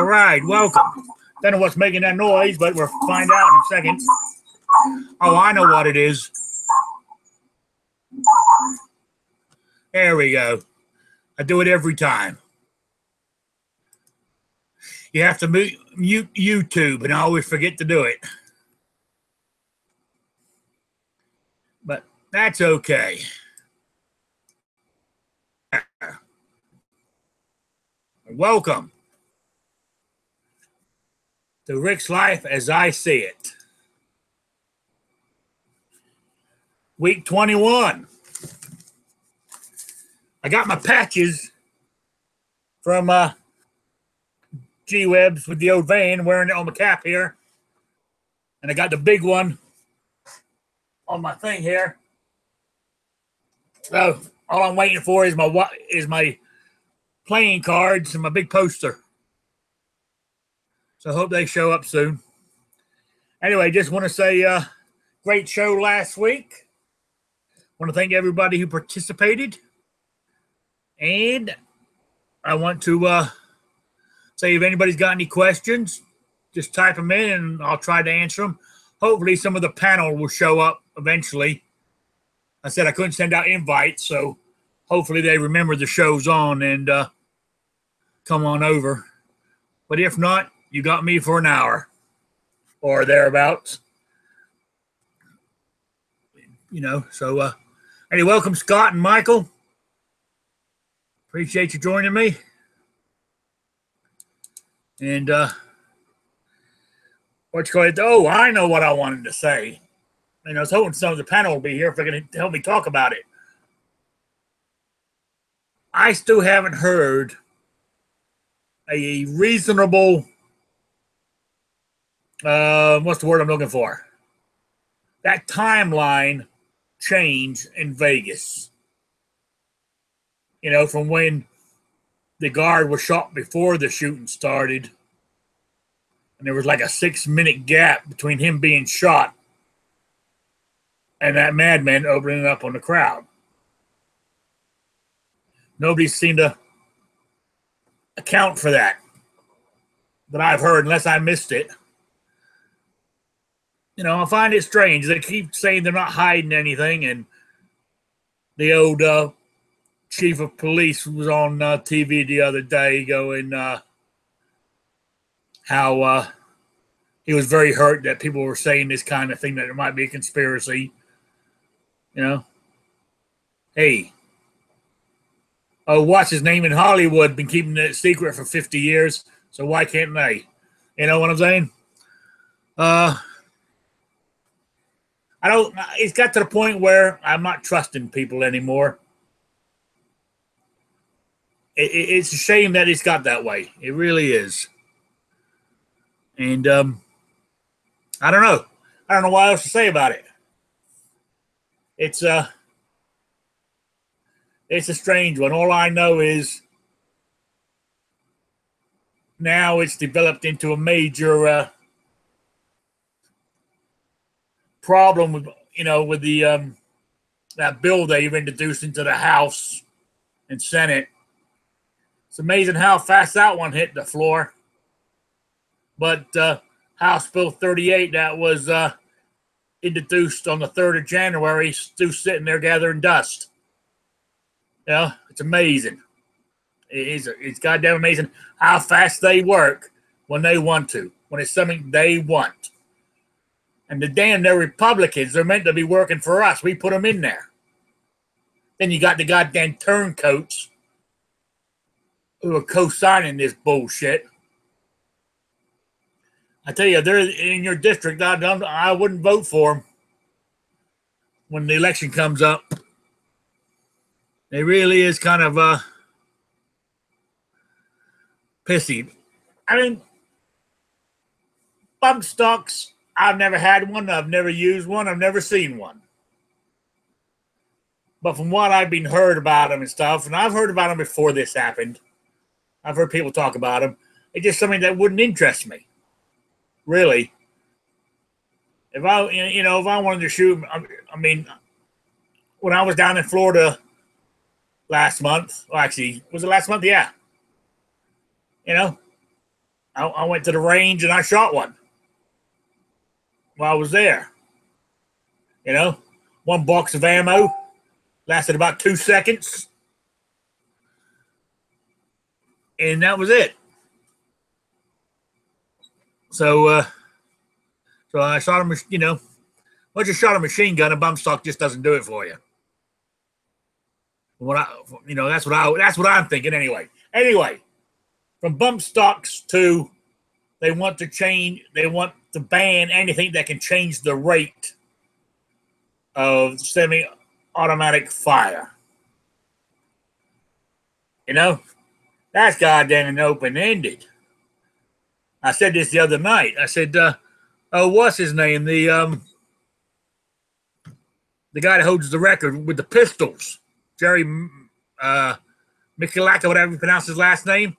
All right, welcome. Don't know what's making that noise, but we'll find out in a second. Oh, I know what it is. There we go. I do it every time. You have to mute YouTube, and I always forget to do it. But that's okay. Welcome to Rick's Life as I See It. Week 21. I got my patches from G-Webs with the old van, wearing it on my cap here. And I got the big one on my thing here. So all I'm waiting for is my playing cards and my big poster. So I hope they show up soon. Anyway, just want to say great show last week. Want to thank everybody who participated. And I want to say if anybody's got any questions, just type them in and I'll try to answer them. Hopefully some of the panel will show up eventually. I said I couldn't send out invites, so hopefully they remember the show's on and come on over. But if not, you got me for an hour or thereabouts. You know, so anyway, welcome Scott and Michael. Appreciate you joining me. And what you call it? Oh, I know what I wanted to say. And I was hoping some of the panel will be here if they're going to help me talk about it. I still haven't heard a reasonable, what's the word I'm looking for? That timeline change in Vegas. You know, from when the guard was shot before the shooting started. And there was like a 6-minute gap between him being shot and that madman opening up on the crowd. Nobody seemed to account for that I've heard, unless I missed it. You know, I find it strange. They keep saying they're not hiding anything, and the old chief of police was on TV the other day going how he was very hurt that people were saying this kind of thing, that there might be a conspiracy. You know, hey, oh, what's his name in Hollywood been keeping it secret for 50 years, so why can't they? You know what I'm saying? It's got to the point where I'm not trusting people anymore. It's a shame that it's got that way. It really is. And I don't know. I don't know what else to say about it. It's a strange one. All I know is now it's developed into a major problem with, you know, with the that bill they've introduced into the House and Senate. It's amazing how fast that one hit the floor. But House Bill 38 that was introduced on the 3rd of January, still sitting there gathering dust. Yeah, it's amazing. It's goddamn amazing how fast they work when they want to, when it's something they want. And they're Republicans. They're meant to be working for us. We put them in there. Then you got the goddamn turncoats who are co-signing this bullshit. I tell you, they're in your district. I wouldn't vote for them when the election comes up. It really is kind of pissy. I mean, bump stocks, I've never had one. I've never used one. I've never seen one. But from what I've been heard about them and stuff, and I've heard about them before this happened, I've heard people talk about them. It's just something that wouldn't interest me. Really. If I wanted to shoot, I mean, when I was down in Florida last month, well, actually, was it last month? Yeah. You know, I went to the range and I shot one while I was there. You know, 1 box of ammo lasted about 2 seconds, and that was it. So, so I shot him. You know, once you shot a machine gun, a bump stock just doesn't do it for you. That's what I'm thinking anyway. Anyway, from bump stocks to they want to ban anything that can change the rate of semi-automatic fire. You know, that's goddamn open-ended. I said this the other night. I said, what's his name? The guy that holds the record with the pistols, Jerry Michalak, or whatever you pronounce his last name.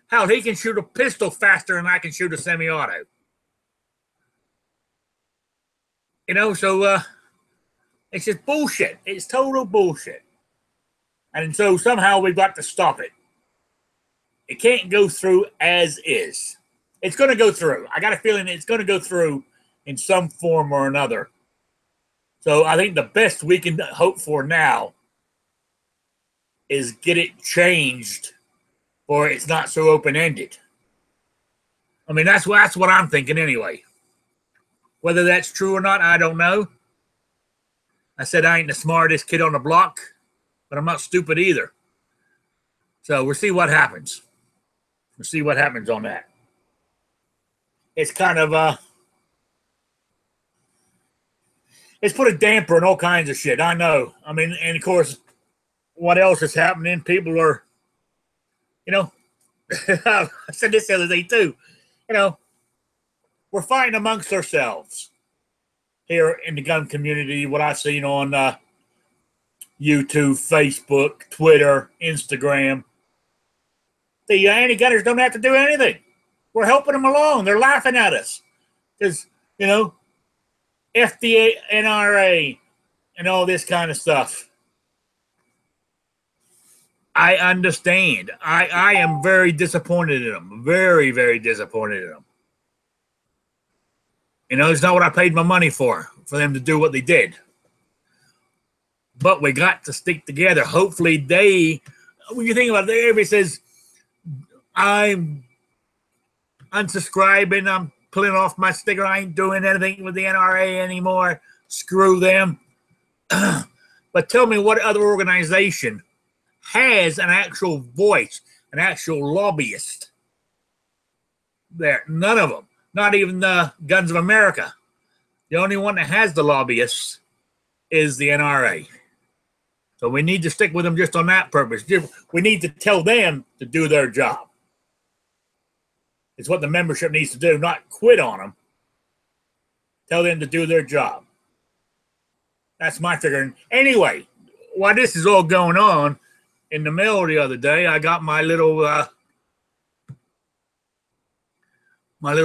Hell, he can shoot a pistol faster than I can shoot a semi-auto. You know, so it's just bullshit. It's total bullshit. And so somehow we've got to stop it. It can't go through as is. It's going to go through. I got a feeling it's going to go through in some form or another. So I think the best we can hope for now is get it changed, or it's not so open-ended. I mean, that's what I'm thinking anyway. Whether that's true or not, I don't know. I said I ain't the smartest kid on the block, but I'm not stupid either. So we'll see what happens. We'll see what happens on that. It's kind of it's put a damper on all kinds of shit. I know. I mean, and of course, what else is happening? People are, you know, I said this the other day too. You know, we're fighting amongst ourselves here in the gun community. What I've seen on YouTube, Facebook, Twitter, Instagram. The anti-gunners don't have to do anything. We're helping them along. They're laughing at us because, you know, FDA, NRA, and all this kind of stuff. I understand. I am very disappointed in them. Very, very disappointed in them. You know, it's not what I paid my money for them to do what they did. But we got to stick together. Hopefully when you think about it, everybody says, I'm unsubscribing, I'm pulling off my sticker, I ain't doing anything with the NRA anymore. Screw them. But tell me what other organization has an actual voice, an actual lobbyist there? None of them. Not even the Guns of America. The only one that has the lobbyists is the NRA. So we need to stick with them just on that purpose. We need to tell them to do their job. It's what the membership needs to do, not quit on them. Tell them to do their job. That's my figuring. Anyway, while this is all going on, in the mail the other day, I got my little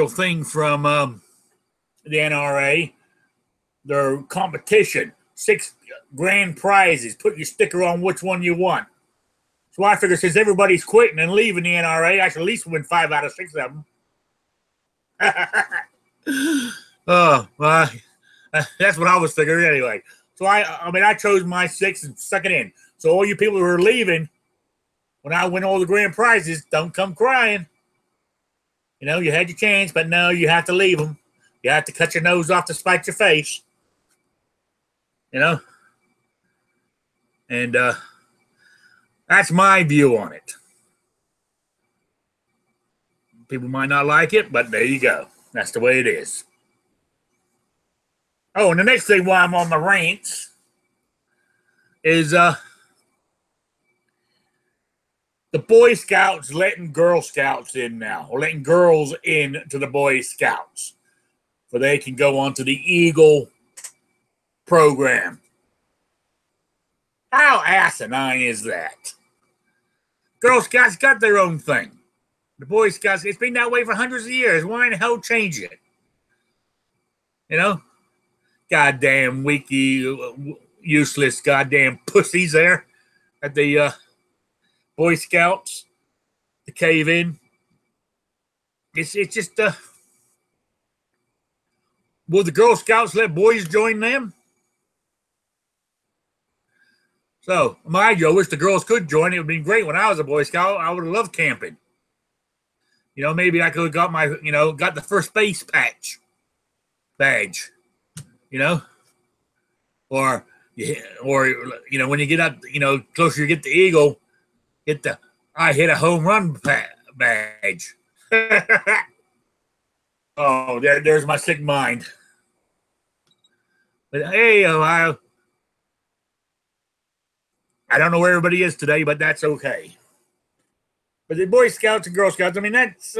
thing from the NRA. Their competition, 6 grand prizes. Put your sticker on which one you want. So I figure since everybody's quitting and leaving the NRA, I should at least win 5 out of 6 of them. Oh, well, that's what I was figuring anyway. So I chose my 6 and stuck it in. So all you people who are leaving, when I win all the grand prizes, don't come crying. You know, you had your chance, but no, you have to leave them. You have to cut your nose off to spite your face. You know? And that's my view on it. People might not like it, but there you go. That's the way it is. Oh, and the next thing while I'm on the rants is the Boy Scouts letting Girl Scouts in now, or letting girls in to the Boy Scouts, so they can go on to the Eagle program. How asinine is that? Girl Scouts got their own thing. The Boy Scouts, it's been that way for hundreds of years. Why in the hell change it? You know? Goddamn weaky, useless goddamn pussies there at the Boy Scouts to cave in. it's just will the Girl Scouts let boys join them? So, mind you, I wish the girls could join. It would be great. When I was a Boy Scout, I would have loved camping. You know, maybe I could have got my, got the first base badge, or when you get up, closer you get the eagle, get the I hit a home run badge. Oh, there's my sick mind. But hey, Ohio. I don't know where everybody is today, but that's okay. But the Boy Scouts and Girl Scouts, I mean, that's...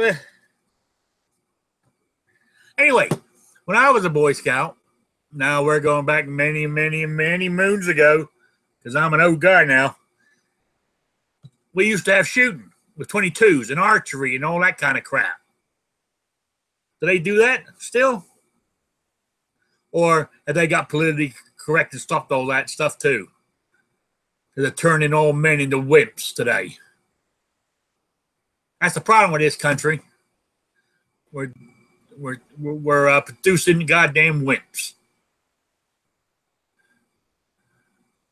Anyway, when I was a Boy Scout, now we're going back many, many, many moons ago, because I'm an old guy now, we used to have shooting with 22s and archery and all that kind of crap. Do they do that still? Or have they got politically correct and stopped all that stuff too? They're turning all men into wimps today. That's the problem with this country. We're producing goddamn wimps.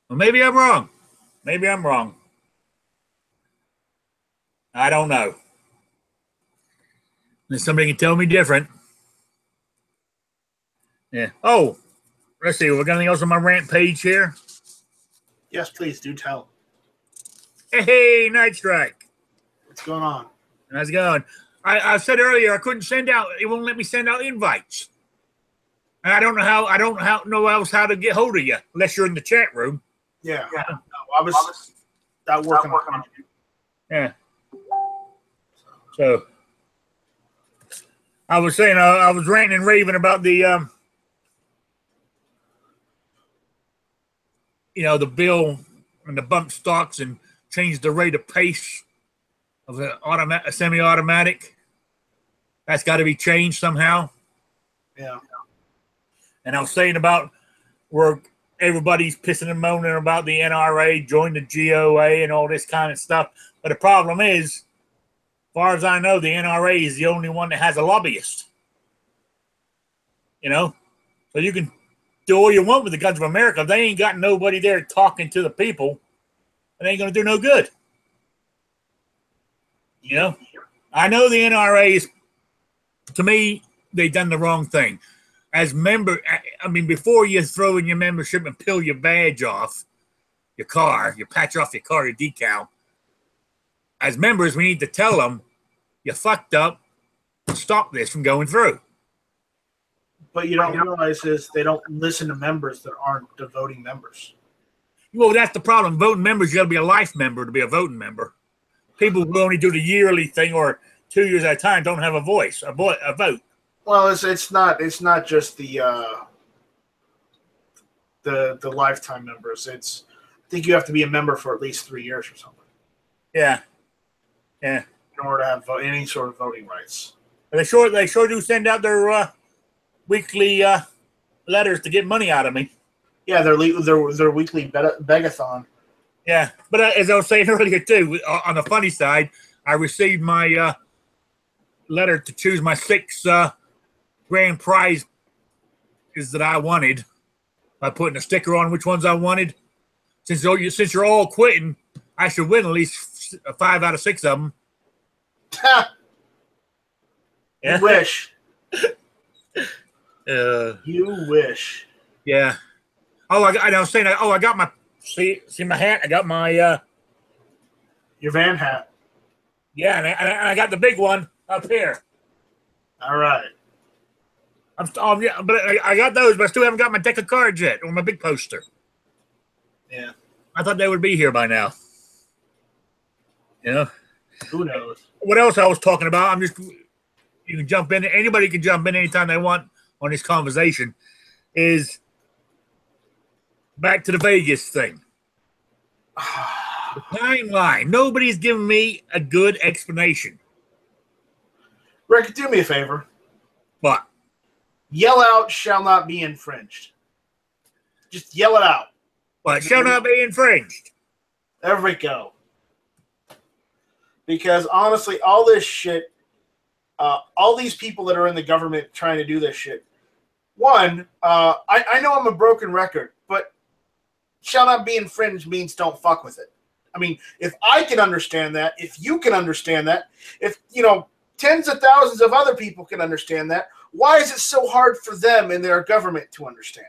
Well, maybe I'm wrong. Maybe I'm wrong. I don't know. If somebody can tell me different. Yeah. Oh, let's see. We got anything else on my rant page here? Yes, please do tell. Hey, Night Strike. What's going on? How's it going? I said earlier I couldn't send out. It won't let me send out invites. And I don't know how. I don't know else how to get hold of you unless you're in the chat room. Yeah. No, I was not working on it. Yeah. So I was saying I was ranting and raving about the the bill and the bump stocks and change the rate of pace of a semi-automatic. That's got to be changed somehow. Yeah. And I was saying about where everybody's pissing and moaning about the NRA, join the GOA and all this kind of stuff. But the problem is, as far as I know, the NRA is the only one that has a lobbyist. So you can do all you want with the Guns of America. If they ain't got nobody there talking to the people, it ain't going to do no good. I know the NRA is, to me, they done the wrong thing. As member, I mean, before you throw in your membership and peel your badge off your car, you patch off your car, your decal, as members, we need to tell them, you fucked up, stop this from going through. But you don't realize is they don't listen to members that aren't the voting members. Well, that's the problem. Voting members, you got to be a life member to be a voting member. People who only do the yearly thing or 2 years at a time don't have a voice, a vote. Well, it's not just the lifetime members. I think you have to be a member for at least 3 years or something. Yeah. In order to have any sort of voting rights. They sure do send out their weekly letters to get money out of me. Yeah, their weekly begathon. Yeah, but as I was saying earlier too, on the funny side, I received my letter to choose my 6 grand prize that I wanted by putting a sticker on which ones I wanted. Since you're all quitting, I should win at least 5 out of 6 of them. You wish. You wish. Yeah. Oh, I was saying. Oh, I got my see my hat. I got my your van hat. Yeah, and I got the big one up here. All right. Yeah, but I got those, but I still haven't got my deck of cards yet, or my big poster. Yeah. I thought they would be here by now. Who knows? What else I was talking about? You can jump in. Anybody can jump in anytime they want on this conversation. Is back to the Vegas thing. The timeline. Nobody's giving me a good explanation. Rick, do me a favor. What? Yell out shall not be infringed. Just yell it out. What? Shall not be infringed. There we go. Because honestly, all this shit all these people that are in the government trying to do this shit. One, I know I'm a broken record, but shall not be infringed means don't fuck with it. I mean, if I can understand that, if you can understand that, if, tens of thousands of other people can understand that, why is it so hard for them and their government to understand?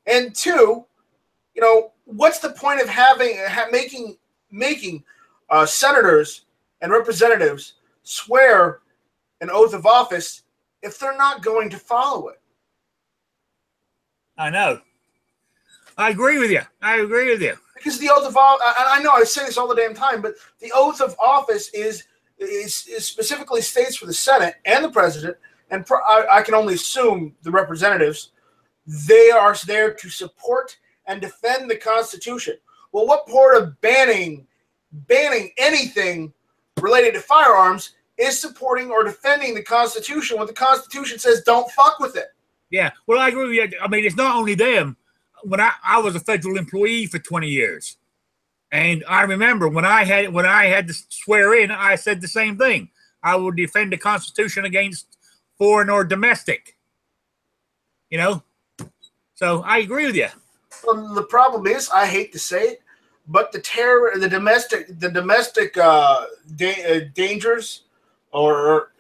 And two, what's the point of making senators and representatives swear an oath of office if they're not going to follow it? I know. I agree with you. Because the oath of office, I know I say this all the damn time, but the oath of office is specifically states for the Senate and the president, and I can only assume the representatives, they are there to support and defend the Constitution. Well, what part of banning anything related to firearms is supporting or defending the Constitution when the Constitution says don't fuck with it? Yeah, well, I agree with you. I mean, it's not only them. When I was a federal employee for 20 years, and I remember when I had to swear in, I said the same thing. I will defend the Constitution against foreign or domestic. So I agree with you. Well, the problem is, I hate to say it, but the domestic dangers or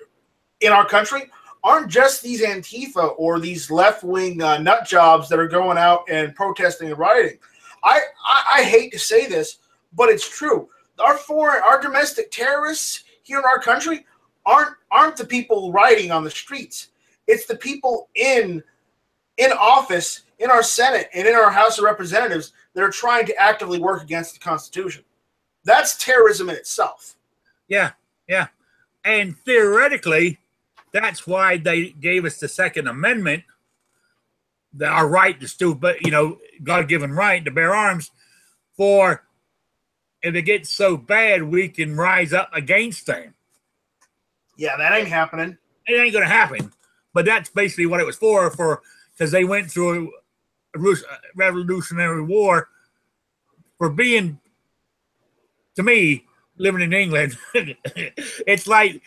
in our country aren't just these Antifa or these left-wing nut jobs that are going out and protesting and rioting. I hate to say this, but it's true. Our domestic terrorists here in our country aren't the people rioting on the streets. It's the people in office, in our Senate and in our House of Representatives that are trying to actively work against the Constitution. That's terrorism in itself. Yeah. And theoretically, that's why they gave us the Second Amendment, our right to still, God-given right to bear arms, for if it gets so bad, we can rise up against them. Yeah, that ain't happening. It ain't going to happen. But that's basically what it was for because they went through a Revolutionary War for being, to me, living in England, it's like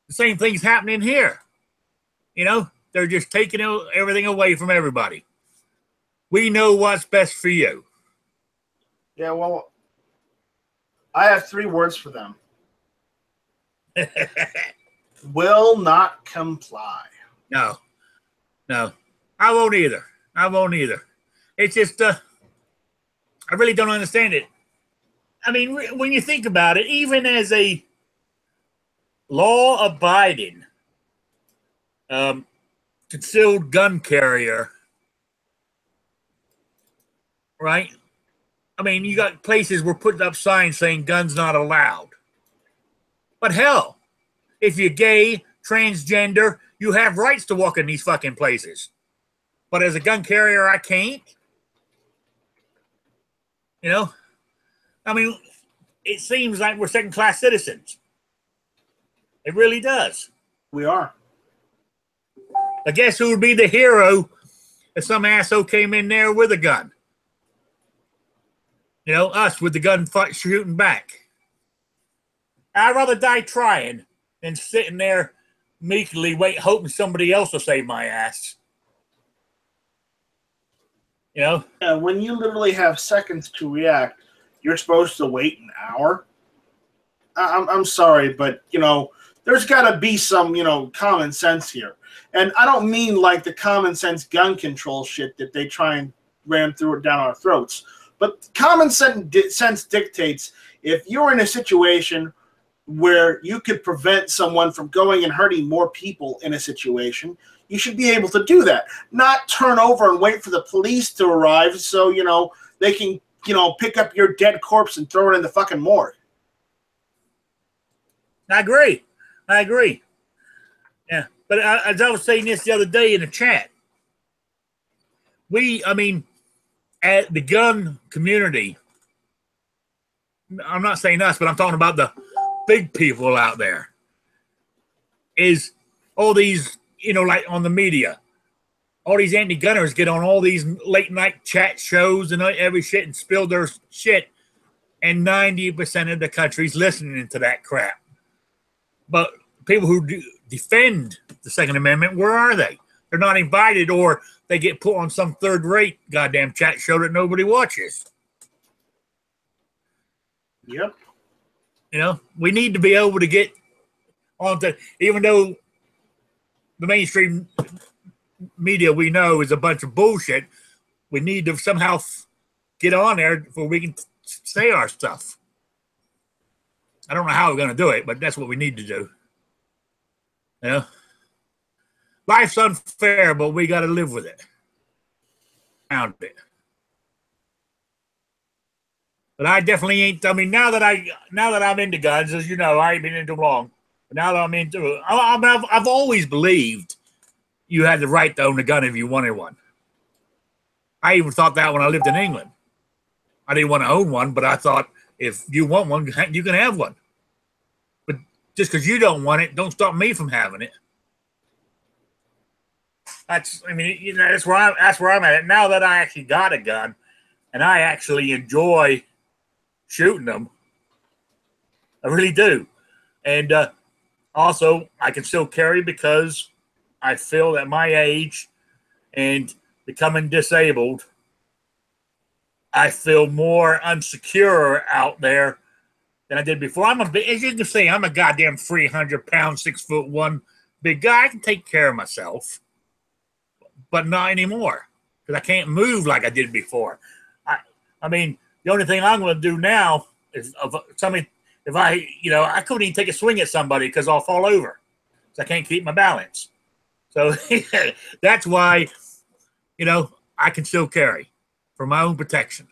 the same thing's happening here. They're just taking everything away from everybody. We know what's best for you. Yeah, well, I have 3 words for them. Will not comply. No. I won't either. It's just, I really don't understand it. I mean, when you think about it, even as a law-abiding concealed gun carrier, right? I mean, you got places where putting up signs saying guns not allowed. But hell, if you're gay, transgender, you have rights to walk in these fucking places. But as a gun carrier, I can't. I mean, it seems like we're second-class citizens. It really does. We are. I guess who would be the hero if some asshole came in there with a gun? Us with the gun shooting back. I'd rather die trying than sitting there meekly hoping somebody else will save my ass. Yeah, when you literally have seconds to react, you're supposed to wait an hour. I'm sorry, but there's got to be some common sense here, and I don't mean like the common sense gun control shit that they try and ram through it down our throats. But common sense dictates if you're in a situation where you could prevent someone from going and hurting more people in a situation, you should be able to do that. Not turn over and wait for the police to arrive so, they can, pick up your dead corpse and throw it in the fucking morgue. I agree. Yeah. But as I was saying this the other day in the chat, at the gun community, I'm not saying us, but I'm talking about the big people out there, is all these, like on the media, all these anti-gunners get on all these late night chat shows and every shit and spill their shit. And 90% of the country's listening to that crap. But people who defend the Second Amendment, where are they? They're not invited, or they get put on some third-rate goddamn chat show that nobody watches. Yep. You know, we need to be able to get onto, even though the mainstream media we know is a bunch of bullshit, we need to somehow get on there before we can say our stuff. I don't know how we're going to do it, but that's what we need to do. You know? Life's unfair, but we got to live with it. Found it. But I definitely ain't. I mean, now that I'm into guns, as you know, I ain't been into them long. But now that I'm into it, I've always believed you had the right to own a gun if you wanted one. I even thought that when I lived in England. I didn't want to own one, but I thought if you want one, you can have one. But just because you don't want it, don't stop me from having it. That's where I'm at. Now that I actually got a gun, and I actually enjoy shooting them, I really do. And also, I can still carry because I feel at my age and becoming disabled, I feel more unsecure out there than I did before. As you can see, I'm a goddamn 300-pound, 6'1" big guy. I can take care of myself, but not anymore because I can't move like I did before. I mean, the only thing I'm going to do now is I couldn't even take a swing at somebody because I'll fall over. So I can't keep my balance. So that's why, I can still carry for my own protection.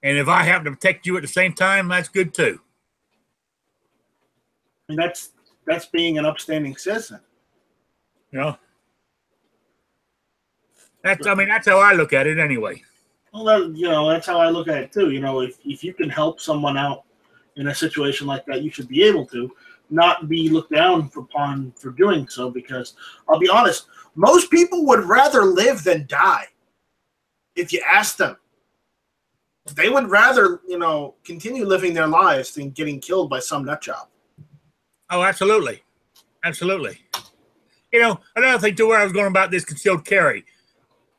And if I happen to protect you at the same time, that's good too. I mean, that's being an upstanding citizen. That's how I look at it anyway. Well, that's how I look at it too. If you can help someone out in a situation like that, you should be able to, not be looked down upon for doing so, because I'll be honest, most people would rather live than die. If you ask them, they would rather, continue living their lives than getting killed by some nut job. Oh, absolutely. Absolutely. Another thing too, where I was going about this concealed carry.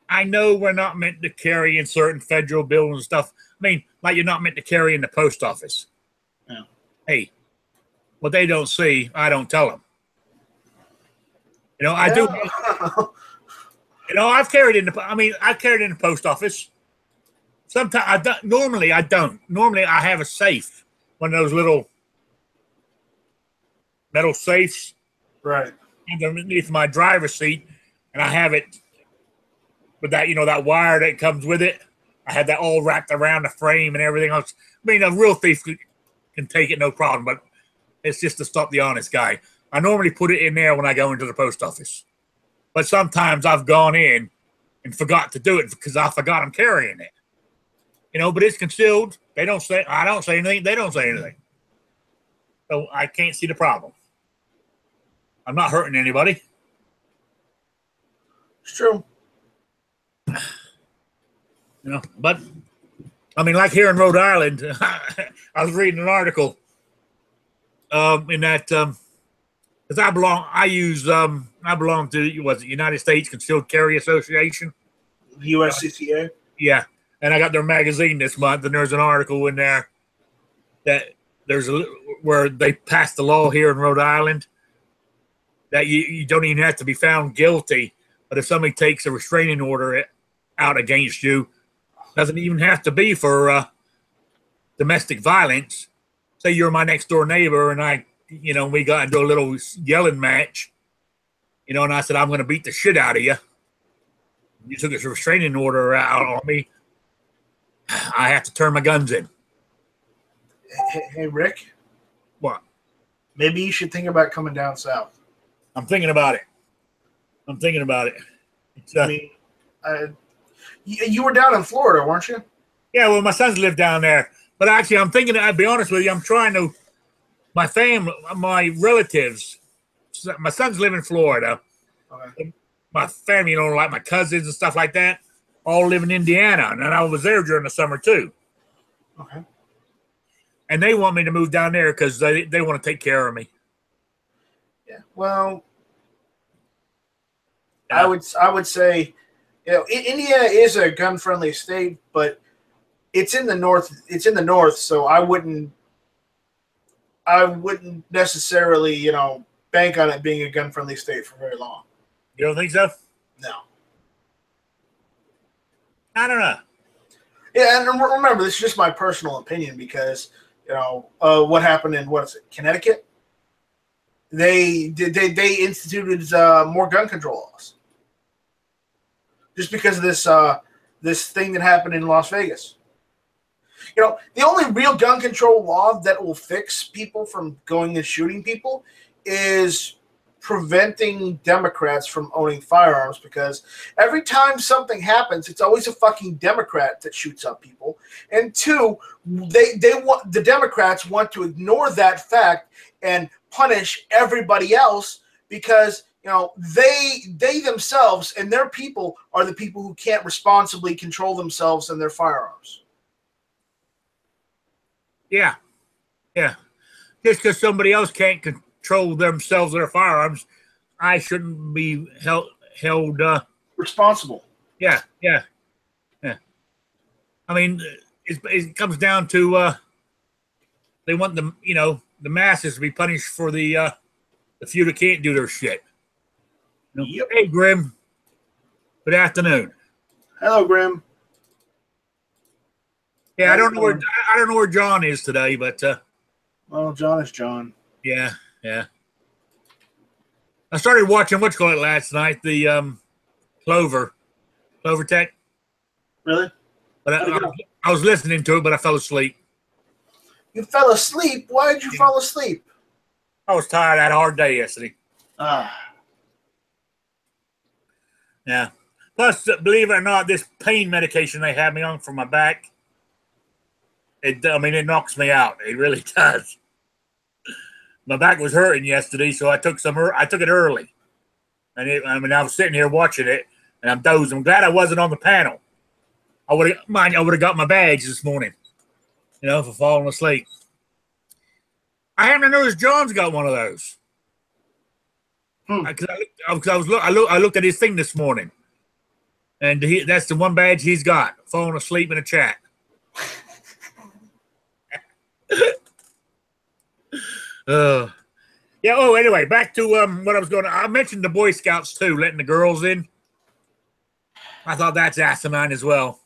I know we're not meant to carry in certain federal bills and stuff. I mean, like you're not meant to carry in the post office. Yeah. Hey, what they don't see, I don't tell them. I do. I've carried in the post office. Sometimes I don't. Normally, I don't. Normally, I have a safe, one of those little metal safes, right, underneath my driver's seat, and I have it with that, that wire that comes with it. I had that all wrapped around the frame and everything else. I mean, a real thief can take it, no problem, but it's just to stop the honest guy. I normally put it in there when I go into the post office. But sometimes I've gone in and forgot to do it because I forgot I'm carrying it. But it's concealed. I don't say anything. They don't say anything. So I can't see the problem. I'm not hurting anybody. It's true. But like here in Rhode Island, I was reading an article in that because I belong to United States Concealed Carry Association, USCCA. Yeah, and I got their magazine this month, and there's an article in there that where they passed the law here in Rhode Island that you don't even have to be found guilty, but if somebody takes a restraining order out against you, doesn't even have to be for domestic violence. Say you're my next door neighbor, and we got into a little yelling match, and I said, I'm going to beat the shit out of you. You took a restraining order out on me. I have to turn my guns in. Hey, Rick. What? Maybe you should think about coming down south. I'm thinking about it. You were down in Florida, weren't you? Yeah, well, my sons live down there. But actually, I'm thinking, I'll be honest with you, I'm trying to, my family, my relatives, my sons live in Florida. Okay. My family, like my cousins and stuff like that, all live in Indiana. And I was there during the summer, too. Okay. And they want me to move down there because they want to take care of me. Yeah. Well, Yeah. I would say, Indiana is a gun-friendly state, but it's in the north. It's in the north, so I wouldn't necessarily, bank on it being a gun-friendly state for very long. You don't think so? No. I don't know. Yeah, and remember, this is just my personal opinion because what happened in Connecticut? They instituted more gun control laws just because of this thing that happened in Las Vegas. The only real gun control law that will fix people from going and shooting people is preventing Democrats from owning firearms, because every time something happens, it's always a fucking Democrat that shoots up people. And two, the Democrats want to ignore that fact and punish everybody else because they themselves and their people are the people who can't responsibly control themselves and their firearms. Yeah. Just because somebody else can't control themselves or their firearms, I shouldn't be held responsible. Yeah. I mean, it comes down to they want the masses to be punished for the few that can't do their shit. Yep. Hey, Grim. Good afternoon. Hello, Grim. Yeah, I don't know where John is today, but well, John is John. Yeah. I started watching last night, the Clover Tech. Really? But I was listening to it, but I fell asleep. You fell asleep? Why did you fall asleep? I was tired. I had a hard day yesterday. Yeah. Plus, believe it or not, this pain medication they had me on for my back, it knocks me out. It really does. My back was hurting yesterday, so I took it early. And I was sitting here watching it, and I'm dozing. I'm glad I wasn't on the panel. I would have got my badge this morning, for falling asleep. I haven't noticed John's got one of those. I looked at his thing this morning, and that's the one badge he's got, falling asleep in a chat. Yeah. Oh, anyway, back to what I was going to. I mentioned the Boy Scouts too, letting the girls in. I thought that's asinine as well.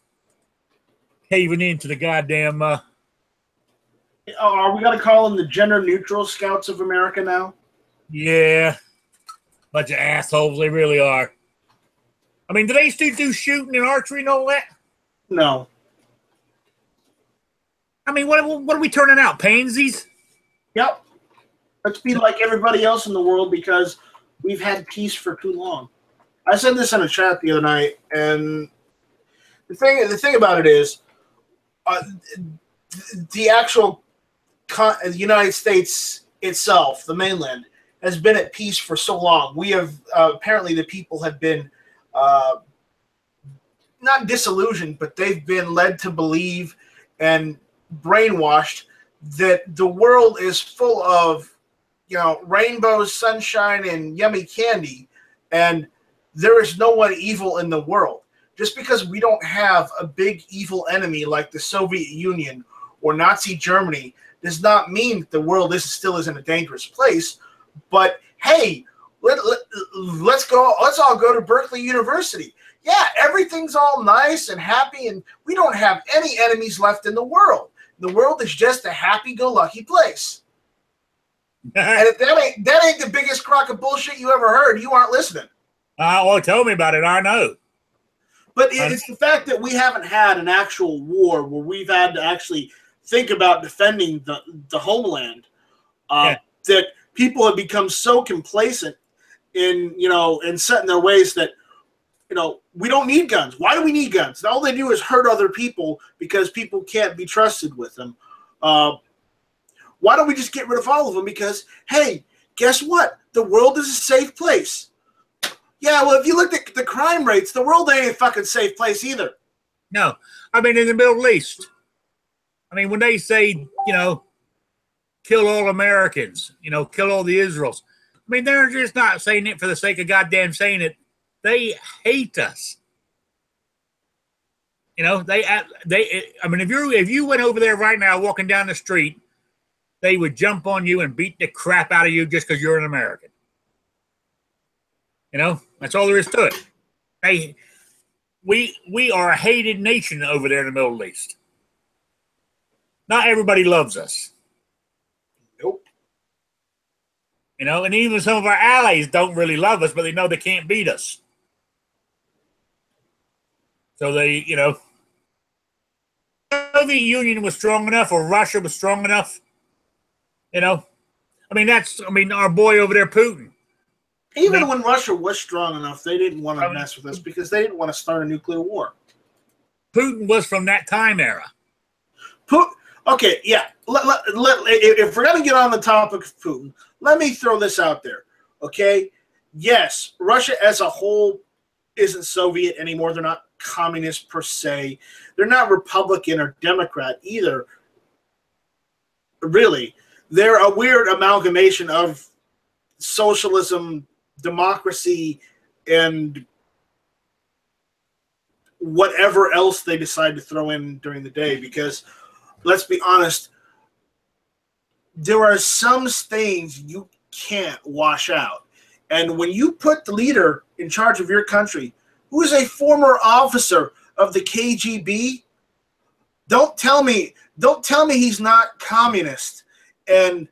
Caving into the goddamn. Are we going to call them the gender-neutral Scouts of America now? Yeah, bunch of assholes. They really are. I mean, do they still do shooting and archery and all that? No. I mean, what are we turning out? Pansies? Yep. Let's be like everybody else in the world because we've had peace for too long. I said this in a chat the other night, and the thing about it is, the actual United States itself, the mainland, has been at peace for so long. We have apparently the people have been not disillusioned, but they've been led to believe and brainwashed that the world is full of rainbows, sunshine, and yummy candy, and there is no one evil in the world. Just because we don't have a big evil enemy like the Soviet Union or Nazi Germany does not mean that the world still isn't a dangerous place. But hey, let's all go to Berkeley University. Yeah, everything's all nice and happy, and we don't have any enemies left in the world. The world is just a happy-go-lucky place. And if that ain't the biggest crock of bullshit you ever heard, you aren't listening. Well, tell me about it. I know. But it's the fact that we haven't had an actual war where we've had to actually think about defending the homeland. That people have become so complacent in set in their ways that we don't need guns. Why do we need guns? All they do is hurt other people because people can't be trusted with them. Why don't we just get rid of all of them? Because, hey, guess what? The world is a safe place. Yeah, well, if you look at the crime rates, the world ain't a fucking safe place either. No. I mean, in the Middle East. I mean, when they say, kill all Americans, kill all the Israels, I mean, they're just not saying it for the sake of goddamn saying it. They hate us. You know, I mean, if you went over there right now, walking down the street, they would jump on you and beat the crap out of you just because you're an American. You know, that's all there is to it. Hey, we are a hated nation over there in the Middle East. Not everybody loves us. Nope. You know, and even some of our allies don't really love us, but they know they can't beat us. So they, you know, the Soviet Union was strong enough, or Russia was strong enough. You know, I mean, our boy over there, Putin. Even when Russia was strong enough, they didn't want to mess with us because they didn't want to start a nuclear war. Putin was from that time era. Okay, yeah. If we're going to get on the topic of Putin, let me throw this out there, okay? Yes, Russia as a whole isn't Soviet anymore. They're not communist per se. They're not Republican or Democrat either. Really. They're a weird amalgamation of socialism, democracy, and whatever else they decide to throw in during the day. Because, let's be honest, there are some things you can't wash out. And when you put the leader in charge of your country, who is a former officer of the KGB, don't tell me he's not communist, and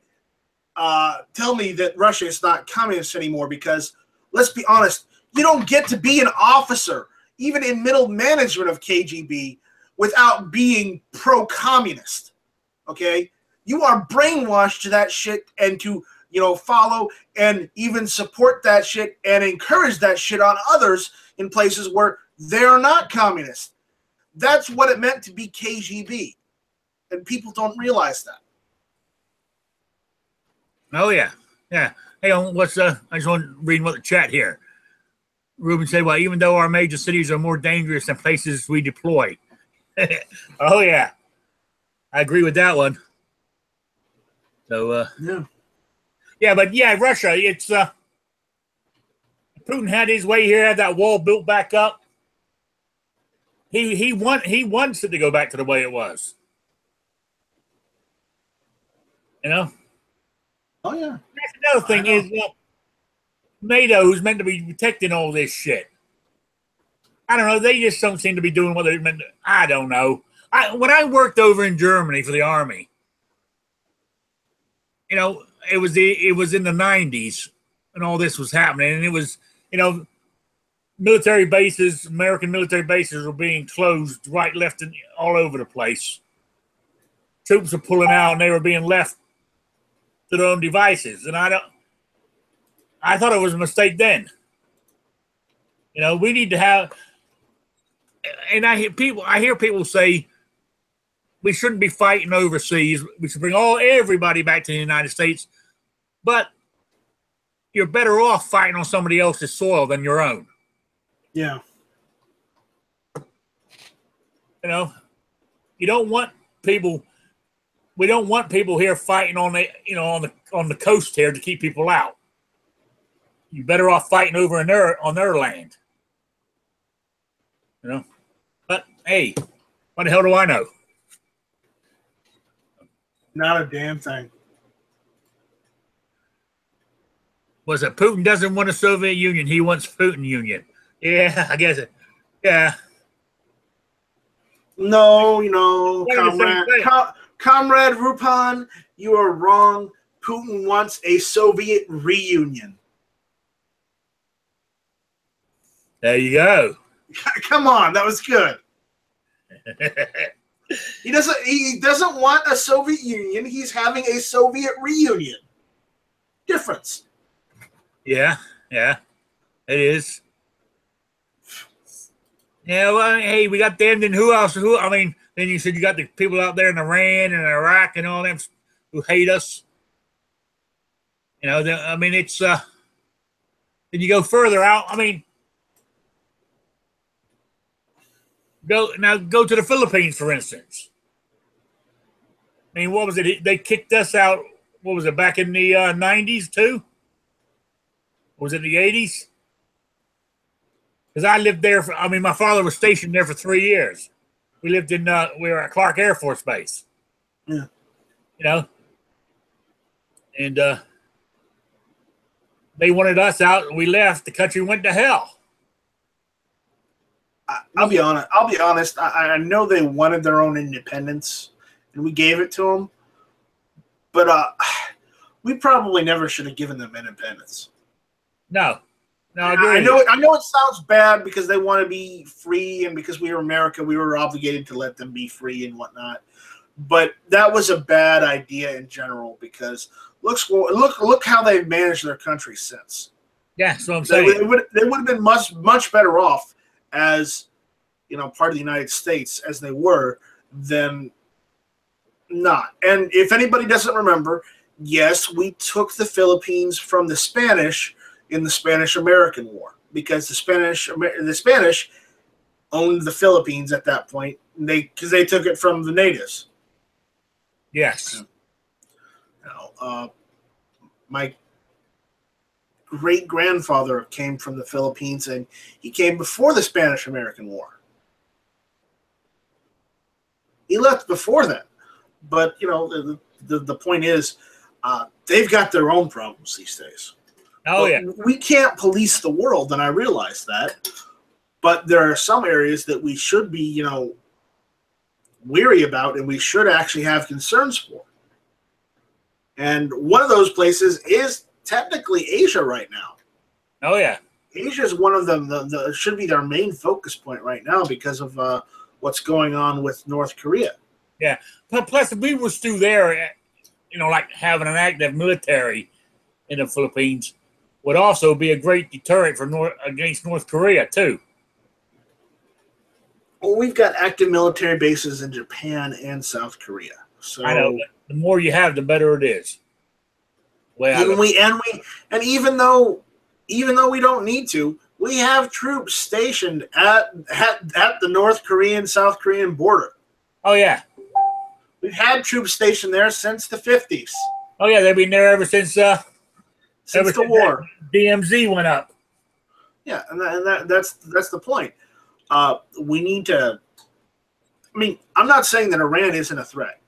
tell me that Russia is not communist anymore. Because let's be honest, you don't get to be an officer, even in middle management of KGB, without being pro-communist. Okay, you are brainwashed to that shit and to, you know, follow and even support that shit and encourage that shit on others in places where they're not communist. That's what it meant to be KGB, and people don't realize that. Oh yeah, yeah. Hey, I just want to read what the chat here. Ruben said, "Well, even though our major cities are more dangerous than places we deploy." Oh yeah, I agree with that one. So but Russia. It's Putin had his way here, had that wall built back up. He wants it to go back to the way it was. You know. Oh yeah. That's another thing is NATO, who's meant to be protecting all this shit. I don't know. They just don't seem to be doing what they're meant to. I don't know. When I worked over in Germany for the Army, you know, it was in the 90s, and all this was happening, and it was, you know, military bases, American military bases were being closed right, left, and all over the place. Troops were pulling out, and they were being left to their own devices, and I thought it was a mistake then. You know, we need to have, and I hear people say we shouldn't be fighting overseas. We should bring everybody back to the United States, but you're better off fighting on somebody else's soil than your own. Yeah. You know, you don't want people. We don't want people here fighting on the coast here to keep people out. You're better off fighting over on their land. You know, but hey, what the hell do I know? Not a damn thing. Was it Putin doesn't want a Soviet Union? He wants Putin Union. Yeah, I guess it. Yeah. No, Comrade Rupan, you are wrong. Putin wants a Soviet reunion. There you go. Come on, that was good. He doesn't want a Soviet Union. He's having a Soviet reunion. Difference. Yeah, it is. Yeah, well, hey, we got them. Then who else? Then you said you got the people out there in Iran and Iraq and all them who hate us. You know, it's. Then you go further out. Go to the Philippines, for instance. What was it? They kicked us out. What was it, back in the 90s too? Was it the 80s? Because I lived there. My father was stationed there for 3 years. We lived in. We were at Clark Air Force Base. Yeah. And they wanted us out, and we left. The country went to hell. I'll be honest. I know they wanted their own independence, and we gave it to them. But we probably never should have given them independence. No, I agree. I know it sounds bad because they want to be free, and because we were America, we were obligated to let them be free and whatnot. But that was a bad idea in general because look how they've managed their country since. Yeah, that's what I'm saying. They would have been much better off as part of the United States as they were than not. And if anybody doesn't remember, yes, we took the Philippines from the Spanish in the Spanish-American War because the Spanish owned the Philippines at that point. Because they took it from the natives. Yes. My great-grandfather came from the Philippines, and he came before the Spanish-American War. He left before that. But, the point is, they've got their own problems these days. Oh, yeah. We can't police the world, and I realize that. But there are some areas that we should be, weary about, and we should actually have concerns for. And one of those places is technically Asia right now. Oh, yeah. Asia is one of them. The should be their main focus point right now because of what's going on with North Korea. Yeah. Plus, if we were still there, like having an active military in the Philippines would also be a great deterrent against North Korea, too. Well, we've got active military bases in Japan and South Korea. So I know, but the more you have, the better it is. And even though we don't need to, we have troops stationed at the North Korean South Korean border. Oh yeah, we've had troops stationed there since the 50s. Oh yeah, they've been there ever since the war. DMZ went up. Yeah, and that's the point. We need to. I'm not saying that Iran isn't a threat,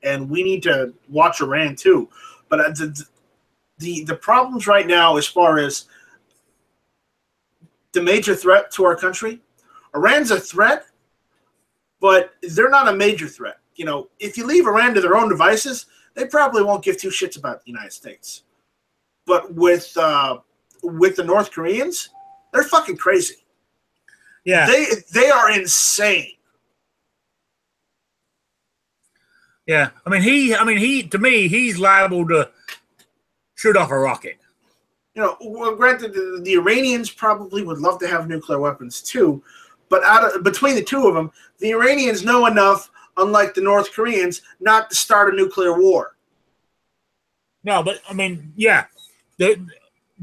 and we need to watch Iran too. But the problems right now, as far as the major threat to our country, Iran's a threat, but they're not a major threat. If you leave Iran to their own devices, they probably won't give two shits about the United States. But with the North Koreans, they're fucking crazy. Yeah, they are insane. Yeah, to me, he's liable to shoot off a rocket. Well, granted, the Iranians probably would love to have nuclear weapons too, but between the two of them, the Iranians know enough, unlike the North Koreans, not to start a nuclear war. No, but yeah, the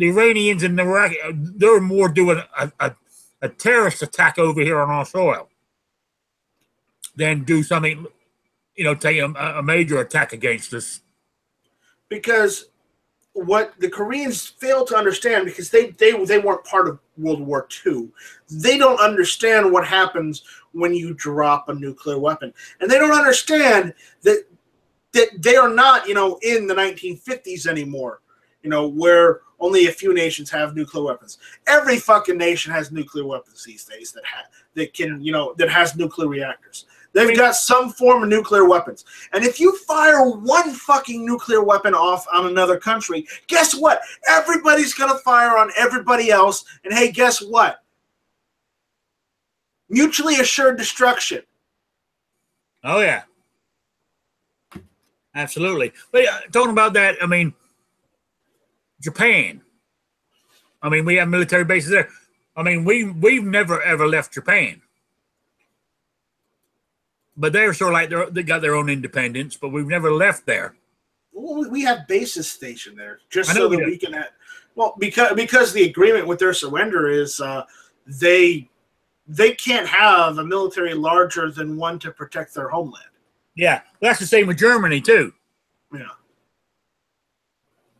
Iranians and the Iraqi, they're more doing a terrorist attack over here on our soil than do something, take a major attack against us. Because what the Koreans fail to understand, because they weren't part of World War II, they don't understand what happens when you drop a nuclear weapon. And they don't understand that they are not, in the 1950s anymore, where only a few nations have nuclear weapons. Every fucking nation has nuclear weapons these days that has nuclear reactors. They've got some form of nuclear weapons. And if you fire one fucking nuclear weapon off on another country, guess what? Everybody's going to fire on everybody else. And hey, guess what? Mutually assured destruction. Oh, yeah. Absolutely. But talking about that, Japan. We have military bases there. We've never, ever left Japan. But they're sort of like they got their own independence, but we've never left there. Well, we have bases stationed there just so that we can. Because the agreement with their surrender is they can't have a military larger than one to protect their homeland. Yeah, that's the same with Germany too.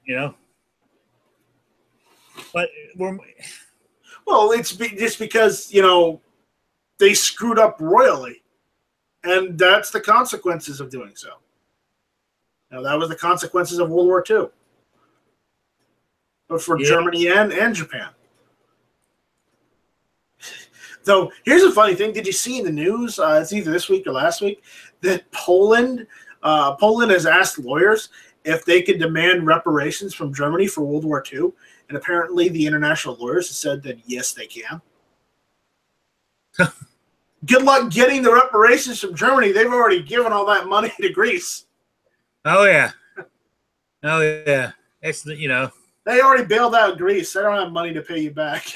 Yeah. But we're, Well, it's just because, they screwed up royally. And that's the consequences of doing so. That was the consequences of World War II. But for Germany and Japan. Though, here's a funny thing. Did you see in the news, it's either this week or last week, that Poland has asked lawyers if they could demand reparations from Germany for World War II? And apparently the international lawyers have said that yes, they can. Good luck getting the reparations from Germany. They've already given all that money to Greece. Oh, yeah. Oh, yeah. It's, They already bailed out Greece. They don't have money to pay you back.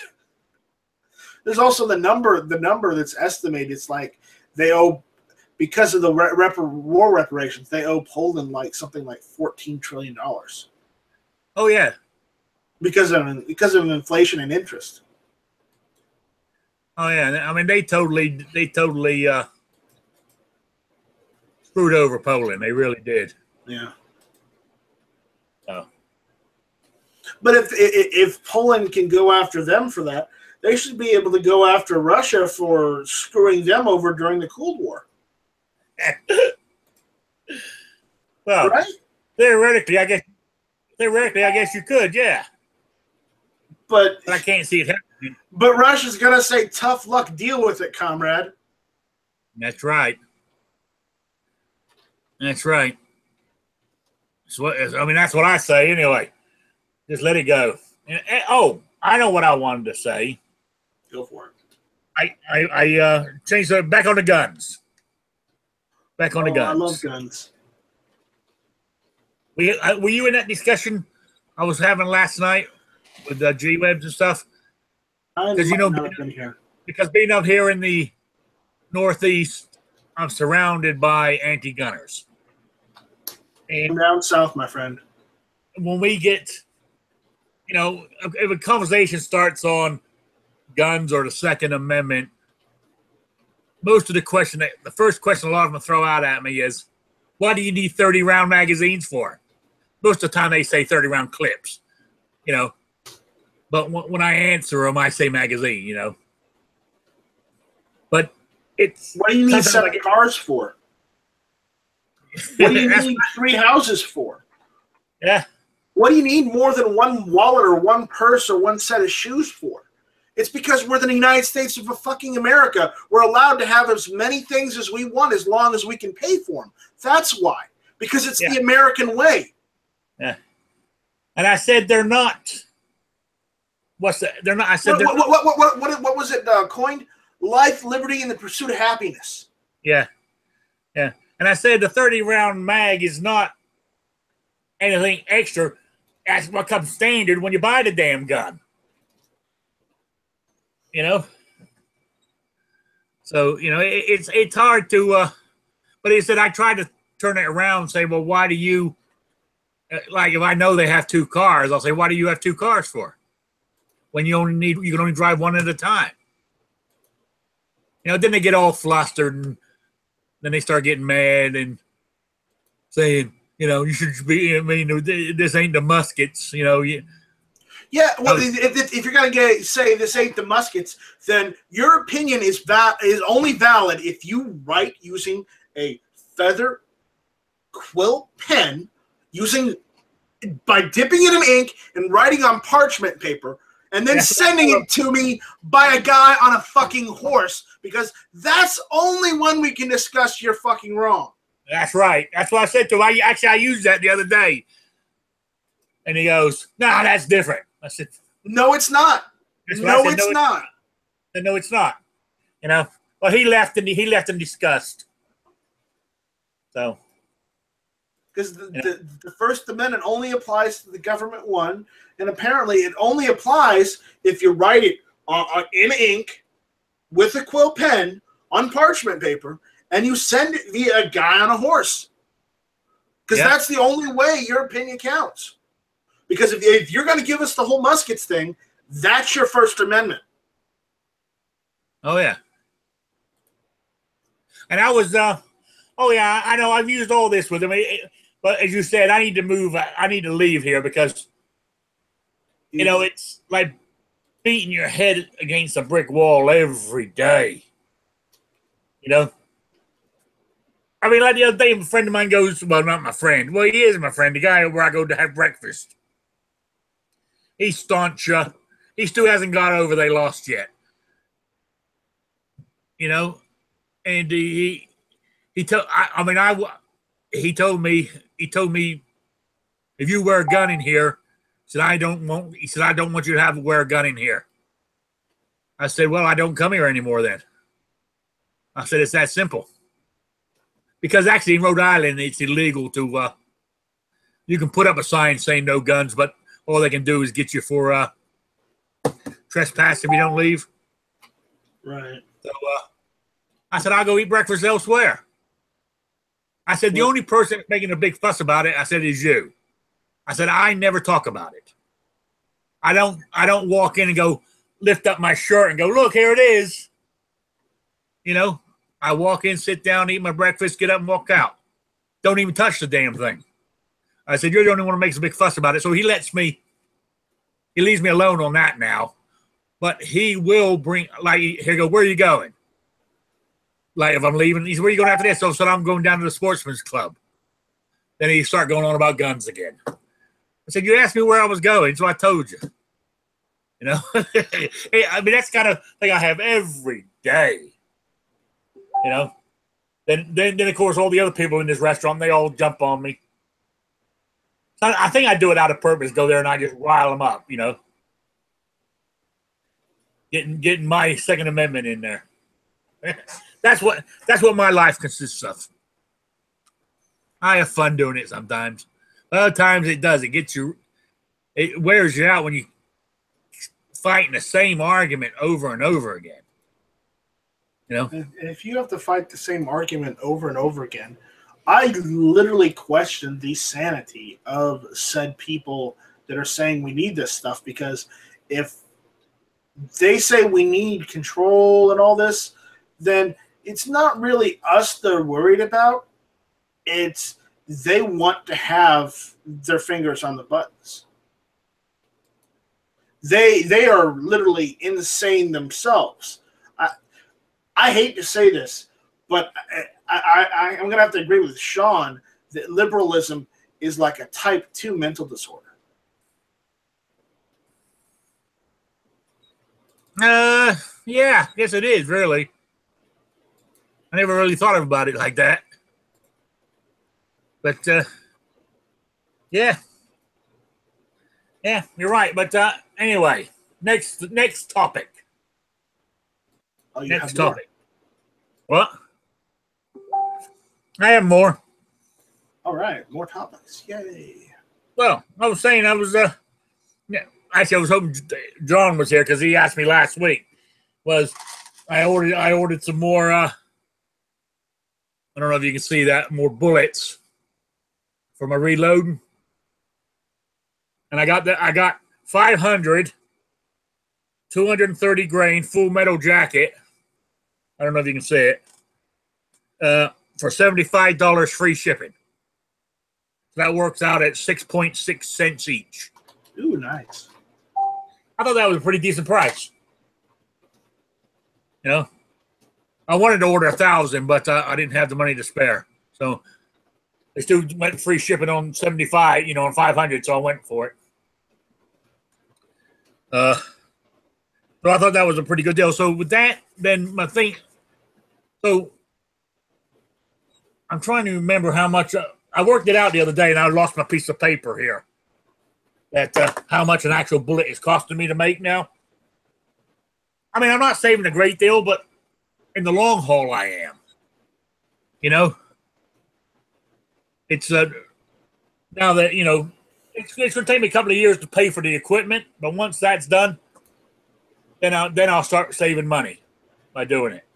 There's also the number that's estimated. It's like they owe, because of the war reparations, they owe Poland something like $14 trillion. Oh, yeah. Because of inflation and interest. Oh, yeah. I mean, they totally screwed over Poland. They really did. Yeah. Oh. But if Poland can go after them for that, they should be able to go after Russia for screwing them over during the Cold War. Well, right? Theoretically, I guess you could, yeah. But I can't see it happening. But Russia's gonna say, "Tough luck, deal with it, comrade." That's right. That's right. That's what I say anyway. Just let it go. I know what I wanted to say. Go for it. I changed it back on the guns. Back on the guns. I love guns. Were you in that discussion I was having last night with the G-Webs and stuff? Because because being up here in the Northeast, I'm surrounded by anti-gunners. And down south, my friend. When we get, if a conversation starts on guns or the Second Amendment, the first question a lot of them throw out at me is, why do you need 30-round magazines for? Most of the time they say 30-round clips, But when I answer them, I say magazine, But it's... What do you need 7 cars for? What do you need 3 houses for? Yeah. What do you need more than 1 wallet or 1 purse or 1 set of shoes for? It's because we're the United States of fucking America. We're allowed to have as many things as we want as long as we can pay for them. That's why. Because it's the American way. Yeah. And I said they're not. What's that? They're not. I said what was it coined? Life, liberty, and the pursuit of happiness. Yeah. Yeah. And I said the 30-round mag is not anything extra. That's what comes standard when you buy the damn gun. So, it's hard to, but he said, I tried to turn it around and say, well, why do you, like, if I know they have 2 cars, I'll say, why do you have 2 cars for? When you can only drive 1 at a time. Then they get all flustered and then they start getting mad and saying, you should be, this ain't the muskets, Yeah, well, if you're going to say this ain't the muskets, then your opinion is only valid if you write using a feather quill pen, by dipping it in ink and writing on parchment paper, and then sending it to me by a guy on a fucking horse, because that's only when we can discuss you're fucking wrong. That's right. That's what I said to him. I used that the other day. And he goes, nah, that's different. I said, no, it's not. No, it's not. No, it's not. Well, he left in disgust. So, because the First Amendment only applies to the government one, and apparently it only applies if you write it in ink with a quill pen on parchment paper, and you send it via a guy on a horse. Because that's the only way your opinion counts. Because if you're going to give us the whole muskets thing, that's your First Amendment. Oh, yeah. And I was, I know I've used all this with him. But as you said, I need to move. I need to leave here because You know, it's like beating your head against a brick wall every day. You know? I mean, like the other day, a friend of mine goes, well, not my friend. Well, he is my friend, the guy where I go to have breakfast. He's staunch. He still hasn't got over they lost yet. You know? And he told me, if you wear a gun in here, he said, I don't want you to wear a gun in here. I said, well, I don't come here anymore then. I said, it's that simple. Because actually in Rhode Island, it's illegal to, you can put up a sign saying no guns, but all they can do is get you for trespass if you don't leave. Right. So I said, I'll go eat breakfast elsewhere. I said, the only person that's making a big fuss about it, I said, is you. I said, I never talk about it. I don't walk in and go lift up my shirt and go, look, here it is. You know, I walk in, sit down, eat my breakfast, get up and walk out. Don't even touch the damn thing. I said, you're the only one who makes a big fuss about it. So he leaves me alone on that now. But he will bring, like, here go, where are you going? Like, if I'm leaving, he said, where are you going after this? So I said, I'm going down to the sportsman's club. Then he started going on about guns again. I said, you asked me where I was going, so I told you. You know? I mean, that's kind of thing I have every day. You know? Then of course, all the other people in this restaurant, they all jump on me. So I think I do it out of purpose, go there and I just rile them up, you know? Getting my Second Amendment in there. That's what my life consists of. I have fun doing it sometimes. Other times it does. It wears you out when you fighting the same argument over and over again. You know? And if you have to fight the same argument over and over again, I literally question the sanity of said people that are saying we need this stuff, because if they say we need control and all this, then it's not really us they're worried about. It's they want to have their fingers on the buttons. They are literally insane themselves. I hate to say this, but I'm going to have to agree with Sean that liberalism is like a type 2 mental disorder. Yeah, I guess it is, really. I never really thought about it like that. But, yeah. Yeah, you're right. But anyway, next topic. Oh, next topic. What? I have more. All right, more topics. Yay. Well, I was saying yeah, actually I was hoping John was here because he asked me last week. I ordered some more I don't know if you can see that, more bullets for my reloading. And I got 500 230 grain full metal jacket. I don't know if you can see it. For $75 free shipping. So that works out at 6.6 cents each. Ooh, nice. I thought that was a pretty decent price. You know, I wanted to order 1,000, but I didn't have the money to spare. So they still went free shipping on 75, you know, on 500. So I went for it. So I thought that was a pretty good deal. So with that, then my thing. So I'm trying to remember how much I worked it out the other day, and I lost my piece of paper here. That how much an actual bullet is costing me to make now. I mean, I'm not saving a great deal, but in the long haul, I am. You know, it's now that you know, it's going to take me a couple of years to pay for the equipment, but once that's done, then I'll start saving money by doing it.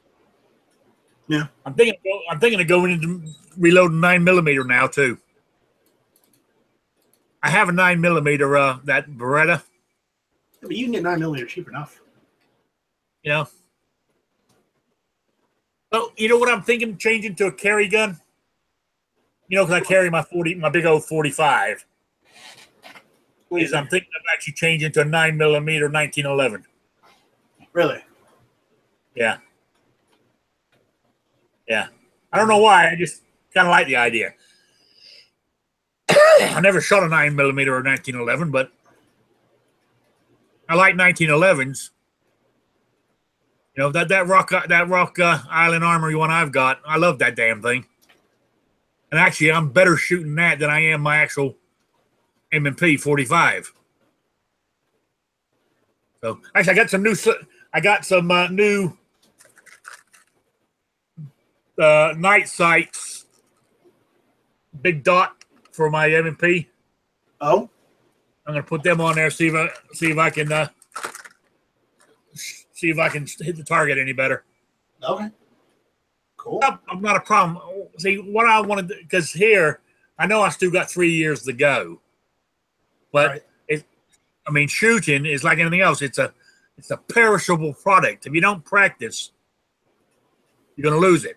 Yeah, I'm thinking of going into reloading 9mm now too. I have a 9mm that Beretta. Yeah, but you can get 9mm cheap enough. You know. So you know what I'm thinking? Changing to a carry gun. You know, because I carry my big old 45. is I'm thinking of actually changing to a 9mm 1911. Really? Yeah. Yeah. I don't know why. I just kind of like the idea. I never shot a 9mm or 1911, but I like 1911s. You know, that rock Island Armory one I've got, I love that damn thing. And actually, I'm better shooting that than I am my actual M&P 45. So actually, I got some new night sights, big dot for my M&P. Oh, I'm gonna put them on there. See if I can hit the target any better. okay, cool. I'm not a problem. See what I wanted because here I know I still got 3 years to go, but right. Shooting is like anything else. It's a perishable product. If you don't practice, you're gonna lose it.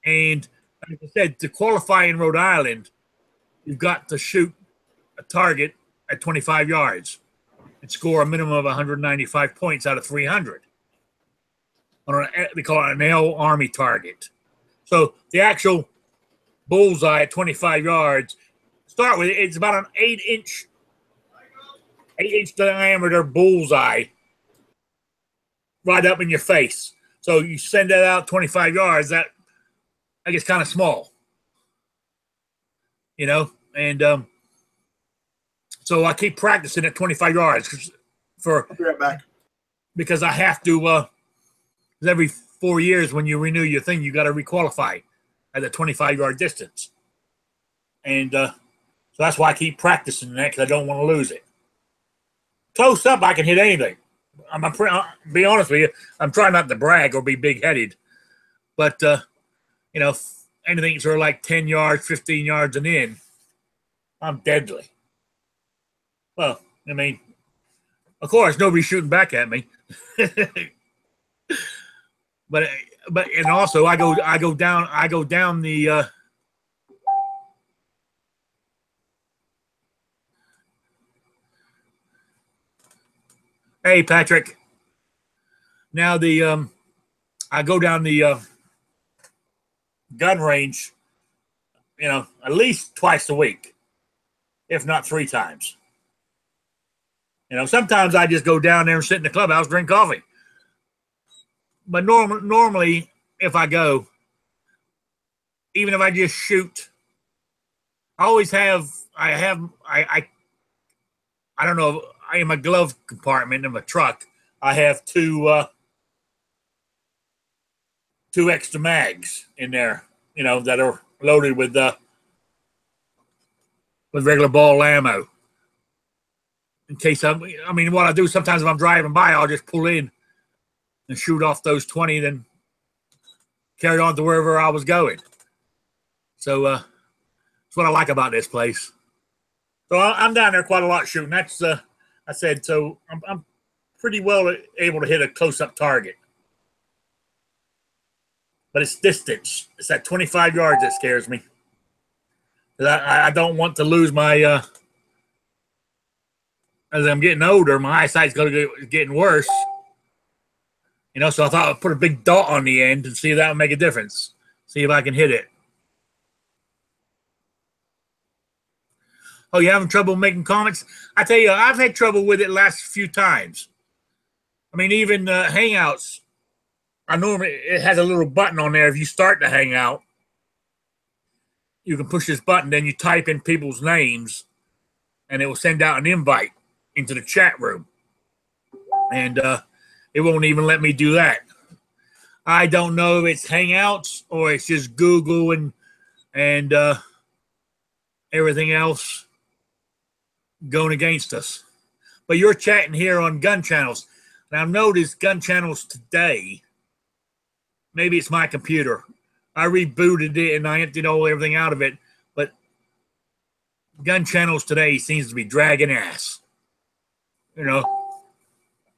And like I said, to qualify in Rhode Island, you've got to shoot a target at 25 yards and score a minimum of 195 points out of 300. They call it an L Army target. So the actual bullseye at 25 yards, start with it's about an 8-inch diameter bullseye right up in your face. So you send that out 25 yards, that gets kind of small, you know, and so I keep practicing at 25 yards I'll be right back. Because I have to. Every 4 years when you renew your thing, you got to requalify at a 25-yard distance, and so that's why I keep practicing that because I don't want to lose it. Close up, I can hit anything. I'll be honest with you, I'm trying not to brag or be big-headed, but you know, anything sort of like 10 yards, 15 yards and in, I'm deadly. Well, I mean, of course, nobody's shooting back at me. but and also I go down the hey Patrick. Now I go down the gun range, you know, at least twice a week, if not 3 times. You know, sometimes I just go down there and sit in the clubhouse, drink coffee. But normally, if I go, even if I just shoot, I always have. I don't know. In my glove compartment in my truck, I have two extra mags in there. You know, that are loaded with regular ball ammo. In case what I do sometimes if I'm driving by, I'll just pull in and shoot off those 20, then carry on to wherever I was going. So that's what I like about this place. So I'm down there quite a lot shooting. That's I said so. I'm pretty well able to hit a close-up target, but it's distance. It's that 25 yards that scares me. I don't want to lose my. As I'm getting older, my eyesight's getting worse. You know, so I thought I'd put a big dot on the end and see if that would make a difference. See if I can hit it. Oh, you having trouble making comments? I tell you, I've had trouble with it last few times. I mean, even Hangouts, it has a little button on there. If you start the Hangout, you can push this button, then you type in people's names, and it will send out an invite into the chat room. And it won't even let me do that. I don't know if it's Hangouts or it's just Google and everything else going against us. But you're chatting here on gun channels. And I've noticed gun channels today, maybe it's my computer. I rebooted it and I emptied everything out of it. But gun channels today seems to be dragging ass. You know,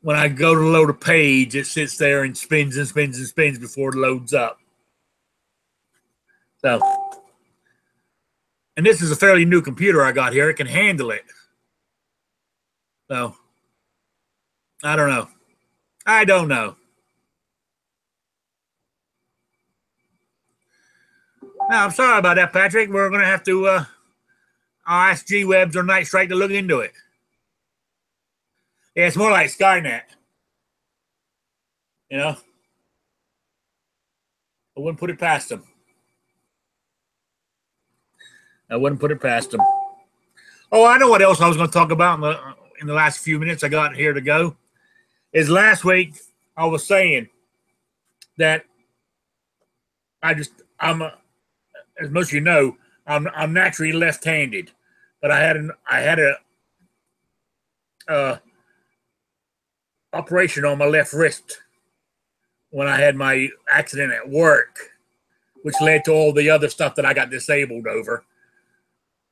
when I go to load a page, it sits there and spins and spins and spins before it loads up. So, and this is a fairly new computer I got here. It can handle it. So I don't know. I don't know. No, I'm sorry about that, Patrick. We're going to have to I'll ask G-Webs or Night Strike to look into it. Yeah, it's more like Skynet. You know? I wouldn't put it past them. I wouldn't put it past them. Oh, I know what else I was going to talk about in the last few minutes I got here to go. Is last week I was saying that as most of you know, I'm naturally left-handed, but I had a operation on my left wrist when I had my accident at work, which led to all the other stuff that I got disabled over.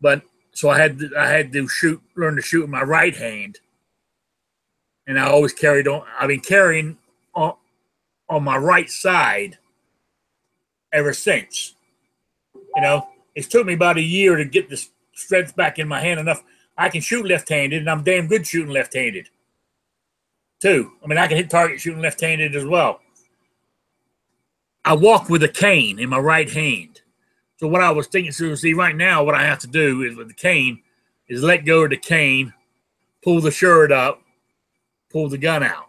But so I had to learn to shoot with my right hand, and I always carried on. I've been carrying on my right side ever since. You know, it's took me about a year to get the strength back in my hand enough. I can shoot left-handed, and I'm damn good shooting left-handed too. I mean, I can hit target shooting left-handed as well. I walk with a cane in my right hand. So what I was thinking, so see, right now, what I have to do is with the cane is let go of the cane, pull the shirt up, pull the gun out.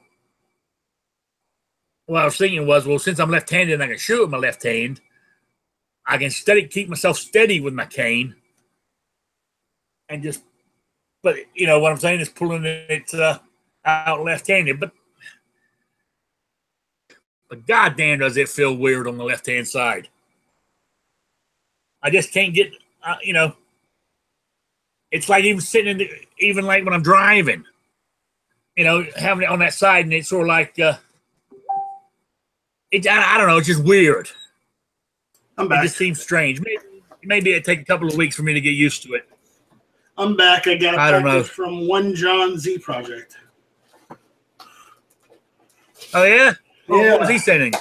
What I was thinking was, well, since I'm left-handed and I can shoot with my left hand, I can keep myself steady with my cane, and just, but you know what I'm saying is pulling it out left-handed. But goddamn, does it feel weird on the left-hand side? I just can't get, you know. It's like even sitting even like when I'm driving, you know, having it on that side, and it's sort of like, I don't know, it's just weird. I'm back. It just seems strange. Maybe it'd take a couple of weeks for me to get used to it. I'm back. I got a package from One John Z Project. Oh, yeah? Oh, yeah. What was he sending?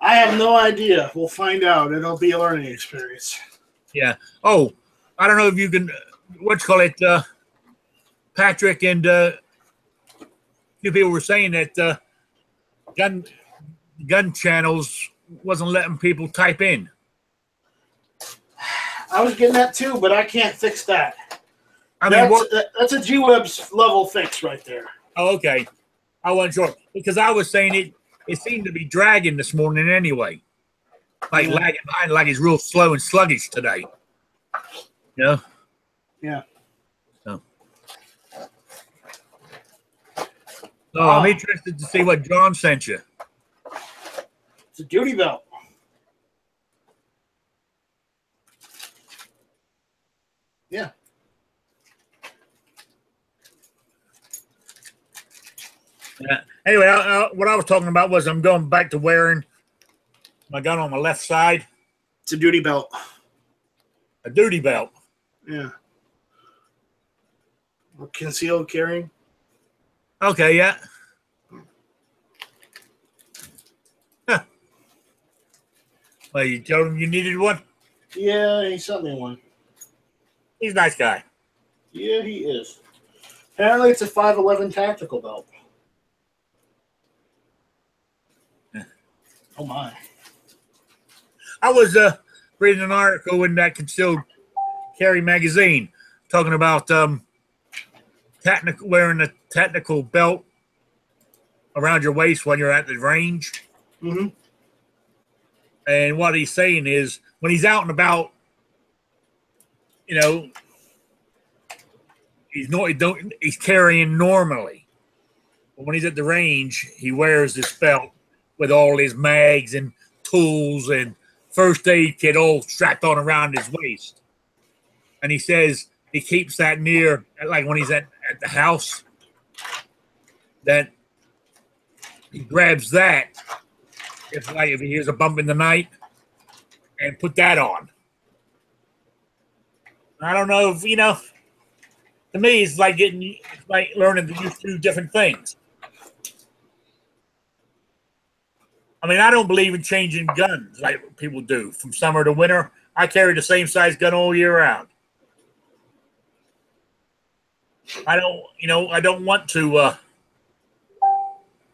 I have no idea. We'll find out. It'll be a learning experience. Yeah. Oh, I don't know if you can, Patrick and a few people were saying that gun channels wasn't letting people type in. I was getting that too, but I can't fix that. That's a G-Webs level fix right there. Oh, okay. I wasn't sure because I was saying it seemed to be dragging this morning anyway, like lagging behind, like it's real slow and sluggish today. You know? Yeah. So I'm interested to see what John sent you. It's a duty belt. Yeah. Anyway, what I was talking about was I'm going back to wearing my gun on my left side. It's a duty belt. A duty belt. Yeah. Concealed carrying. Okay, yeah. Huh. Well, you told him you needed one? Yeah, he sent me one. He's a nice guy. Yeah, he is. Apparently, it's a 511 tactical belt. Yeah. Oh, my. I was reading an article in that Concealed Carry magazine talking about wearing a tactical belt around your waist when you're at the range. Mm-hmm. And what he's saying is when he's out and about, you know, he's carrying normally. But when he's at the range, he wears this belt with all his mags and tools and first aid kit all strapped on around his waist. And he says he keeps that near, like when he's at the house, that he grabs that if he hears a bump in the night and put that on. I don't know if, you know, to me, it's like learning to use two different things. I mean, I don't believe in changing guns like people do from summer to winter. I carry the same size gun all year round. I don't want to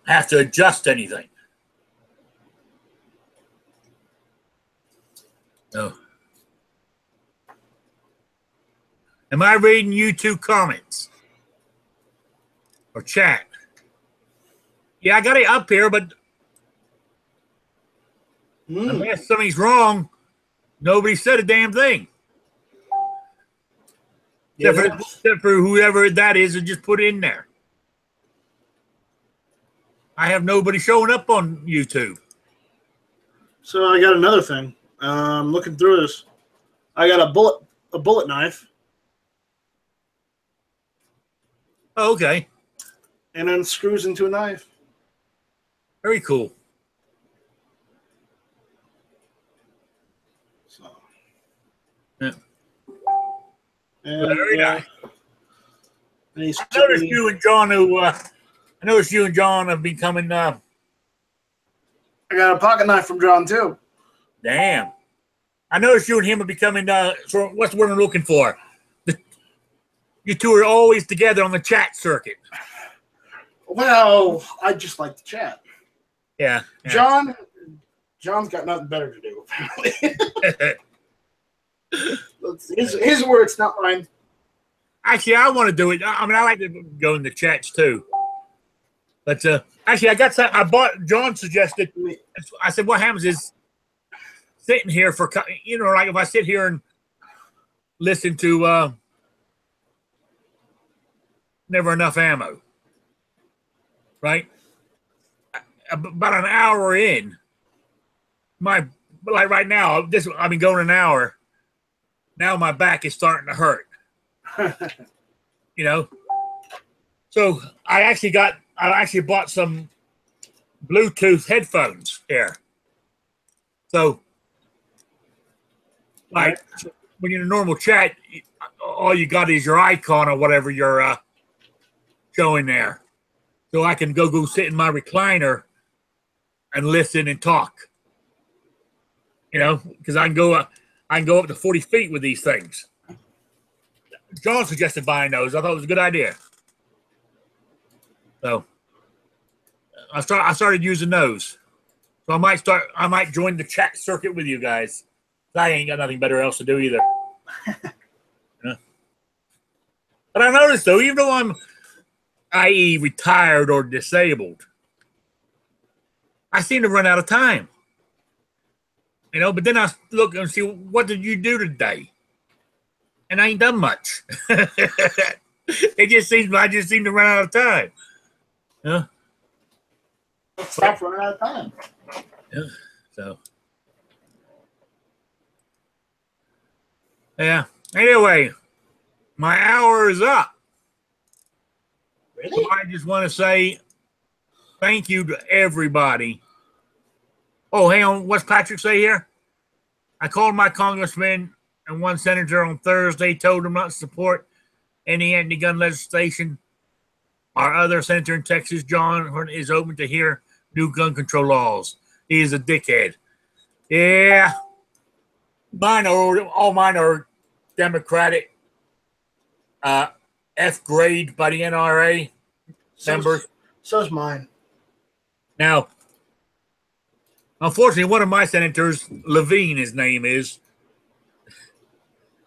have to adjust anything. No. Am I reading YouTube comments or chat? Yeah, I got it up here, but unless something's wrong, nobody said a damn thing. Yeah, except for whoever that is, and just put it in there. I have nobody showing up on YouTube. So I got another thing. Looking through this, I got a bullet knife. Oh, okay. And then screws into a knife. Very cool. So. Yeah. And, very nice. I noticed you and John have been coming. I got a pocket knife from John too. Damn. I noticed you and him are becoming. So what's the word I'm looking for? You two are always together on the chat circuit. Well, I just like to chat. Yeah. John's got nothing better to do, apparently. his words, not mine. Actually, I want to do it. I mean, I like to go in the chats too. But actually, I got some. John suggested. I said, what happens is sitting here for, like if I sit here and listen to Never Enough Ammo, right? About an hour in, like right now, I've been going an hour. Now my back is starting to hurt. So I actually bought some Bluetooth headphones here. So, like when you're in a normal chat, all you got is your icon or whatever you're showing there. So I can go sit in my recliner and listen and talk. Because I can go up to 40 feet with these things. John suggested buying those. I thought it was a good idea. So I started using those. So I might join the chat circuit with you guys. I ain't got nothing better else to do either. But I noticed though, even though I'm i.e. retired or disabled, I seem to run out of time. But then I look and see, what did you do today? And I ain't done much. I just seem to run out of time. Yeah. Stop running out of time. Yeah. So. Yeah. Anyway, my hour is up. Really? So I just want to say thank you to everybody. Oh, hang on. What's Patrick say here? I called my congressman and one senator on Thursday, told them not to support any anti-gun legislation. Our other senator in Texas, John, is open to hear new gun control laws. He is a dickhead. Yeah. All mine are Democratic, F grade by the NRA members. So's mine. Now, unfortunately, one of my senators, Levine, his name is.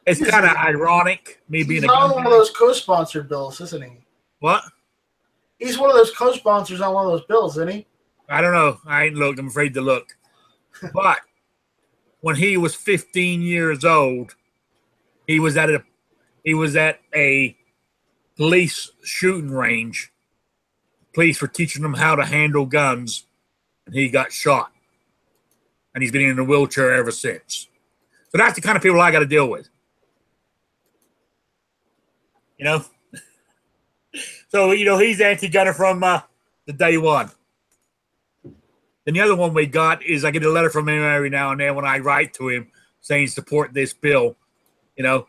It's kind of ironic, me being on one of those co-sponsored bills, isn't he? What? He's one of those co-sponsors on one of those bills, isn't he? I don't know. I ain't looked. I'm afraid to look. But when he was 15 years old, he was at a police shooting range. Police were teaching him how to handle guns, and he got shot. And he's been in a wheelchair ever since. So that's the kind of people I got to deal with. So, he's anti-gunner from the day one. Then the other one we got is I get a letter from him every now and then when I write to him saying support this bill. I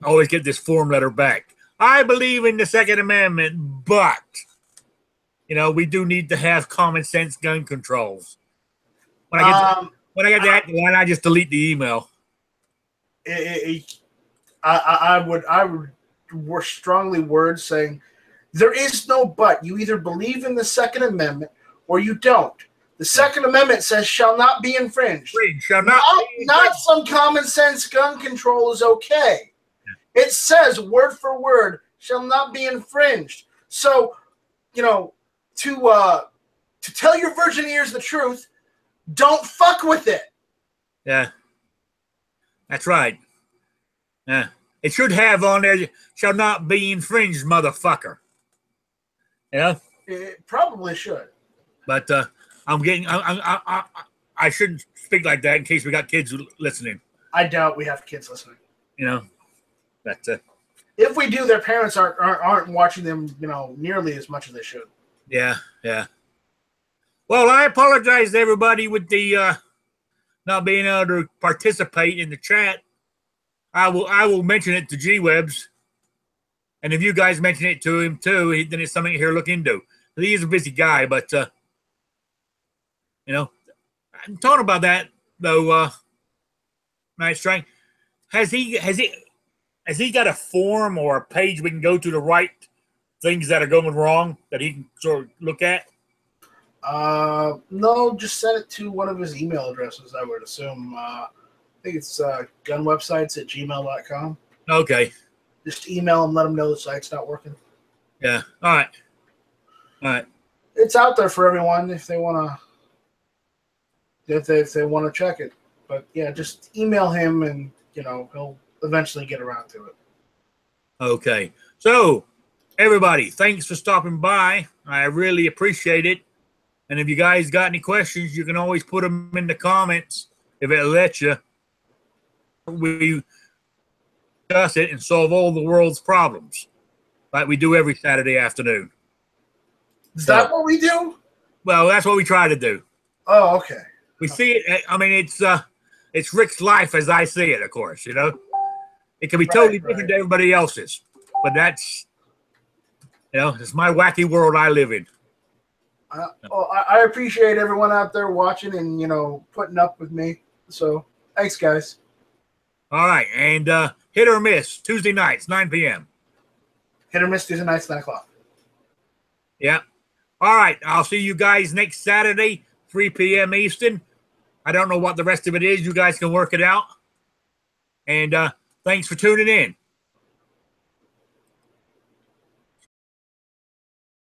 always get this form letter back. I believe in the Second Amendment, but, we do need to have common sense gun controls. When I get that line, I just delete the email. I would were strongly words saying, there is no but. You either believe in the Second Amendment or you don't. The Second Amendment says shall not be infringed. Shall not Not some common sense gun control is okay. It says word for word shall not be infringed. So, you know, to tell your virgin ears the truth, don't fuck with it. Yeah. That's right. Yeah. It should have on there, shall not be infringed, motherfucker. Yeah. It probably should. But I shouldn't speak like that in case we got kids listening. I doubt we have kids listening. You know, that's if we do, their parents aren't watching them, you know, nearly as much as they should. Yeah, yeah. Well, I apologize to everybody with the not being able to participate in the chat. I will mention it to G-Webs, and if you guys mention it to him too, then it's something here to look into. He is a busy guy, but you know, I'm talking about that though. Nice trying. Has he got a form or a page we can go to write things that are going wrong that he can sort of look at? No, just send it to one of his email addresses, I would assume. I think it's gunwebsites@gmail.com. Okay. Just email him, let him know the site's not working. Yeah. All right. All right. It's out there for everyone if they want to check it. But yeah, just email him and, you know, he'll eventually get around to it. Okay. So, everybody, thanks for stopping by. I really appreciate it. And if you guys got any questions, you can always put them in the comments if it'll let you. We discuss it and solve all the world's problems like we do every Saturday afternoon. Is that what we do? Well, that's what we try to do. Oh, okay. We see it. I mean, it's Rick's life as I see it, of course, you know. It can be totally different to everybody else's. But that's, you know, it's my wacky world I live in. I appreciate everyone out there watching and, you know, putting up with me. So, thanks, guys. All right. And hit or miss, Tuesday nights, 9 p.m. Hit or miss Tuesday nights, 9 o'clock. Yeah. All right. I'll see you guys next Saturday, 3 p.m. Eastern. I don't know what the rest of it is. You guys can work it out. And thanks for tuning in.